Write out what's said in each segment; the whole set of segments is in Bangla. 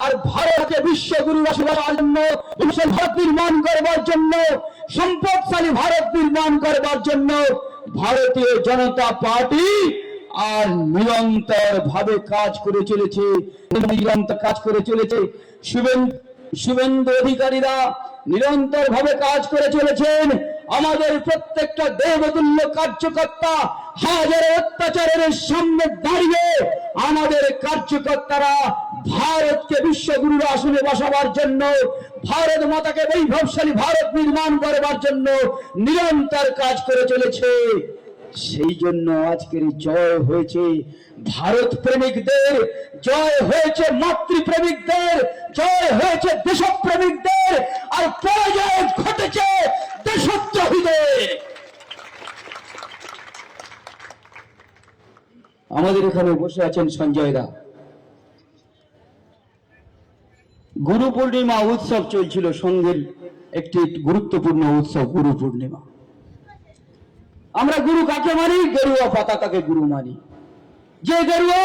আর ভারতকে বিশ্বগুরু বানাবার জন্য, বিশাল ভারত নির্মাণ করবার জন্য, সম্পদশালী ভারত নির্মাণ করবার জন্য ভারতীয় জনতা পার্টি আর নিরন্তর ভাবে কাজ করে চলেছে, নিরন্তর কাজ করে চলেছে। শুভেন্দু অধিকারীরা নিরন্তর ভাবে কাজ করে চলেছেন। আমাদের প্রত্যেকটা দেবতুল্য কার্যকর্তা হাজারো অত্যাচারের সামনে দাঁড়িয়ে আমাদের কার্যকর্তারা ভারতকে বিশ্বগুরুর আসনে বসাবার জন্য, ভারত মাতাকে বৈভবশালী ভারত নির্মাণ করবার জন্য নিরন্তর কাজ করে চলেছে। সেই জন্য আজকের জয় হয়েছে ভারত প্রেমিকদের, জয় হয়েছে মাতৃপ্রেমিকদের, জয় হয়েছে দেশপ্রেমিকদের, আর পরাজয় ঘটেছে দেশদ্রোহীদের। আমাদের এখানে বসে আছেন সঞ্জয় দা। গুরু পূর্ণিমা উৎসব চলছিল, সঙ্গের একটি গুরুত্বপূর্ণ উৎসব গুরু পূর্ণিমা। আমরা গুরু কাকে মানি? গেরুয়া পতাকাকে গুরু মানি। যে গেরুয়া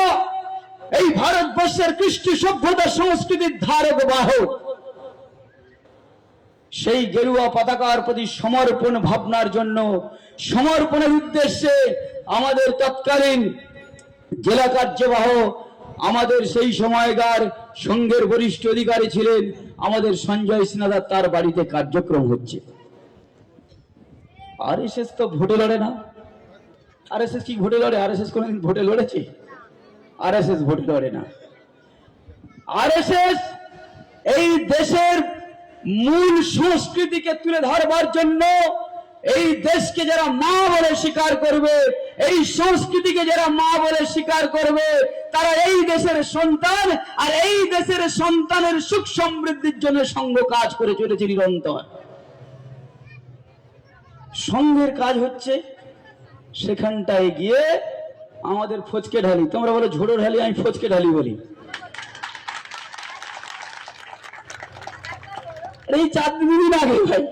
এই ভারতবর্ষের কৃষ্টি সভ্যতা সংস্কৃতির ধারক বাহক, সেই গেরুয়া পতাকার প্রতি সমর্পণ ভাবনার জন্য, সমর্পণের উদ্দেশ্যে আমাদের তৎকালীন জেলা কার্যবাহ, আমাদের সেই সময়কার সংঘের বরিষ্ঠ অধিকারী ছিলেন আমাদের সঞ্জয় সিনহা, তার বাড়িতে কার্যক্রম হচ্ছে। আরএসএস তো ভোটে লড়ে না। আরএসএস কি ভোটে লড়ে? আরএসএস কোনদিন ভোটে লড়েছে? আরএসএস ভোটে লড়ে না। আরএসএস এই দেশের মূল সংস্কৃতিকে তুলে ধরবার জন্য, এই দেশকে যারা মা বলে স্বীকার করবে, এই সংস্কৃতিকে যারা মা বলে স্বীকার করবে, তারা এই দেশের সন্তান, আর এই দেশের সন্তানের সুখ সমৃদ্ধির জন্য সংঘ কাজ করে চলেছে নিরন্তর। সংঘের কাজ হচ্ছে সেখানটায় গিয়ে আমাদের ফচকে ঢালি, তোমরা বলো ঝোড়ো ঢালি, আমি ফচকে ঢালি বলি। এই 4 দিন আগে, ভাই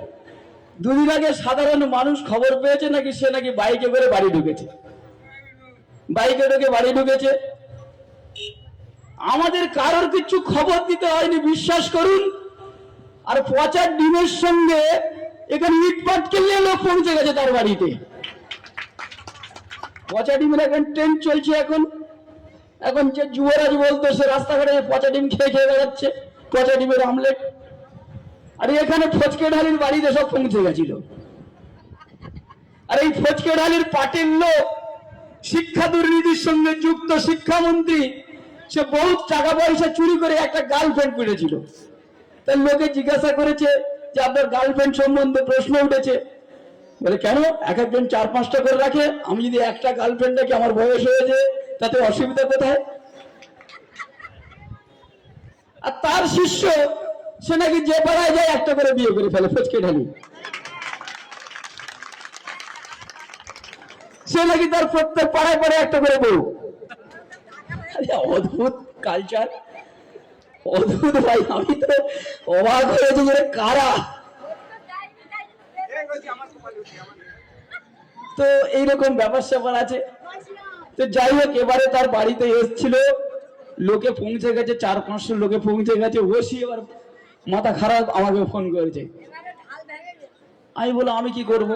2 দিন আগে সাধারণ মানুষ খবর পেয়েছে নাকি সে নাকি বাইকে করে বাড়ি ঢুকেছে, বাইকে ঢুকে বাড়ি ঢুকেছে। আমাদের কারোর কিছু খবর দিতে হয়নি, বিশ্বাস করুন। আর পচা ডিমের সঙ্গে এখানে ইট পাটকেলে লোক পৌঁছে গেছে তার বাড়িতে। পচা ডিমের এখন ট্রেন চলছে। এখন যে যুবরাজ বলতো, সে রাস্তাঘাটে পচা ডিম খেয়ে খেয়ে বেড়াচ্ছে, পচা ডিমের আমলেট। আর এখানে ফচকে ঢালির বাড়িতে সব পৌঁছে গেছিল। আর এই ফচকে ঢালির পার্টির লোক, শিক্ষা দুর্নীতির সঙ্গে যুক্ত শিক্ষামন্ত্রী, সে বহুত টাকা পয়সা চুরি করে একটা গার্লফ্রেন্ড পেয়েছিল। তার লোকে জিজ্ঞাসা করেছে যে আপনার গার্লফ্রেন্ড সম্বন্ধে প্রশ্ন উঠেছে। বলে কেন? এক একজন 4-5টা করে রাখে, আমি যদি একটা গার্লফ্রেন্ড রাখি, আমার বয়স হয়েছে, তাতে অসুবিধা কোথায়? আর তার শিষ্য, সে নাকি যে পাড়ায় যায় একটা করে বিয়ে করে ফেলে, ফচকে ঢালি। সে নাকি তার প্রত্যেক পাড়ায় পাড়ায় একটা করে বউ। অদ্ভুত কালচার, অদ্ভুত ভাই। আমি তো অবাক হয়েছি যে কারা। তো এইরকম ব্যাপার স্যাপার আছে। তো যাই হোক, এবারে তার বাড়িতে এসেছিল, লোকে পৌঁছে গেছে, 400-500 লোকে পৌঁছে গেছে। ওসি এবার মাথা খারাপ, আমাকে ফোন করেছে। আমি বললাম আমি কি করব,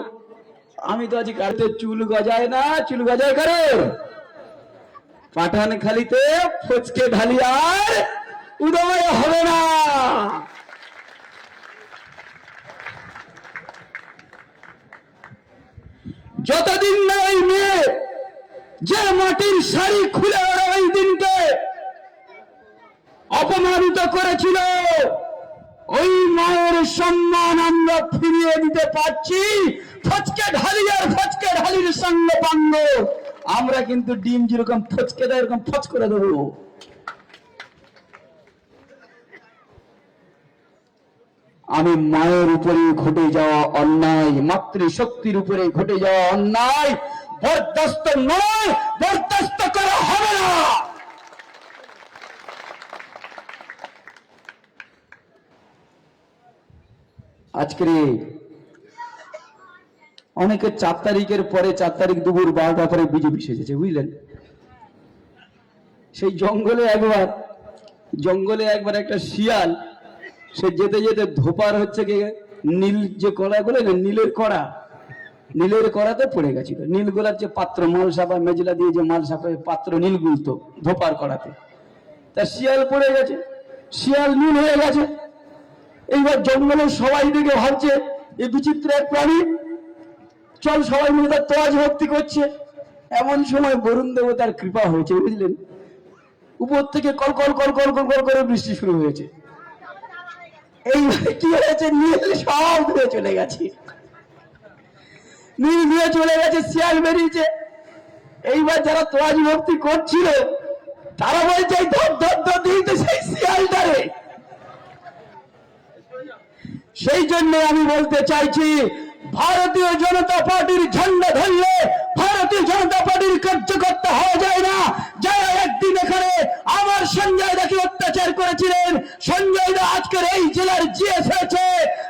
আমি তো আজ গাড়িতে চুল গজায় না। চুল গজায় কারো? পাঠানখালীতে ফচকে ঢালি আর উদয় হবে না। যতদিন না ওই মেয়ে যে মাটির শাড়ি খুলে ওই দিনকে অপমানিত করেছিল, ওই মায়ের সম্মান আমরা ফিরিয়ে দিতে পারছি। ফচকে ঢালি আর ফচকে ঢালির সঙ্গে পাঙ্গ, আমরা কিন্তু ডিম যেরকম ফচকে দেয় এরকম ফচ করে দেবো। আমি মায়ের উপরে ঘটে যাওয়া অন্যায়, মাতৃশক্তির উপরে ঘটে যাওয়া অন্যায় বরদাস্ত নয়, বরদাস্ত করা হবে না। আজকের অনেকে 4 তারিখের পরে, 4 তারিখ দুপুর 12টা পরে বিজেপি সেজেছে, বুঝলেন? সেই জঙ্গলে একবার জঙ্গলে একবার একটা শিয়াল সে যেতে যেতে ধোপার হচ্ছে কি নীল যে কড়াগুলো না, নীলের কড়াতে পড়ে গেছিল। নীল গোলার যে পাত্র, মাল সাপা মেজলা দিয়ে যে মাল সাপা পাত্র নীল গুলতো ধোপার কড়াতে, তা শিয়াল পড়ে গেছে, শিয়াল নীল হয়ে গেছে। এইবার জঙ্গলের সবাই দিকে ভাবছে এই বিচিত্র এক প্রাণী, চল সবাই মিলে তার তোয়াজ ভক্তি করছে। এমন সময় বরুণ দেবতার কৃপা হয়েছে, বুঝলেন, উপর থেকে call call call call call call করে বৃষ্টি শুরু হয়েছে। এইবারে কি হয়েছে, নীল সব ধুয়ে চলে গেছে, নীল ধুয়ে চলে গেছে, শিয়াল বেরিয়েছে। এইবার যারা তোয়াজ ভক্তি করছিল তারা বলছে ধর ধর ধর দিতে সেই শিয়ালটারে। সেই জন্য আমি বলতে চাইছি, ভারতীয় জনতা পার্টির ঝান্ডা ধরলে ভারতীয় জনতা পার্টির কার্যকর্তা হওয়া যায় না। যারা একদিন এখানে আমার সঞ্জয় দাকে অত্যাচার করেছিলেন, সঞ্জয় দা আজকের এই জেলার জিএস হয়েছে,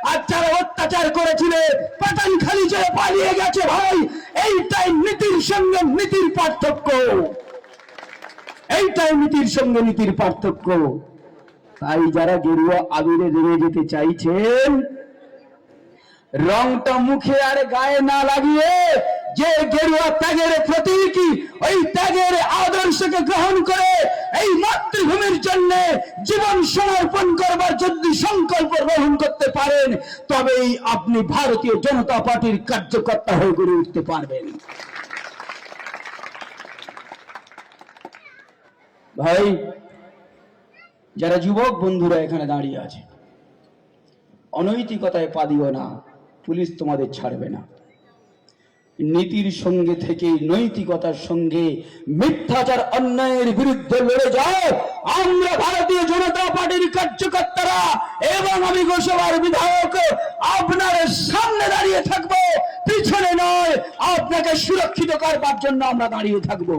আর যারা অত্যাচার করেছিলেন পাঠানখালি ছেড়ে পালিয়ে গেছে। ভাই, এইটাই নীতির সঙ্গে নীতির পার্থক্য, এইটাই নীতির সঙ্গে নীতির পার্থক্য। তাই যারা গেরুয়া আবিরে রেগে যেতে চাইছেন, রংটা মুখে আর গায়ে না লাগিয়ে যে গেরুয়া ত্যাগের প্রতীকী, ওই ত্যাগের আদর্শকে গ্রহণ করে এই মাতৃভূমির জন্য জীবন সমর্পণ করবার যদি সংকল্প গ্রহণ করতে পারেন, তবেই আপনি ভারতীয় জনতা পার্টির কার্যকর্তা হয়ে গড়ে উঠতে পারবেন। ভাই, যারা যুবক বন্ধুরা এখানে দাঁড়িয়ে আছে, অনৈতিকতায় পা দিও না, পুলিশ তোমাদের ছাড়বে না। নীতির সঙ্গে থেকে নৈতিকতার সঙ্গে মিথ্যাচার অন্যায়ের বিরুদ্ধে লড়ে যাও। আমরা ভারতীয় জনতা পার্টির কার্যকর্তারা এবং আমি গোসবার বিধায়ক আপনার সামনে দাঁড়িয়ে থাকবো, পিছনে নয়। আপনাকে সুরক্ষিত করবার জন্য আমরা দাঁড়িয়ে থাকবো।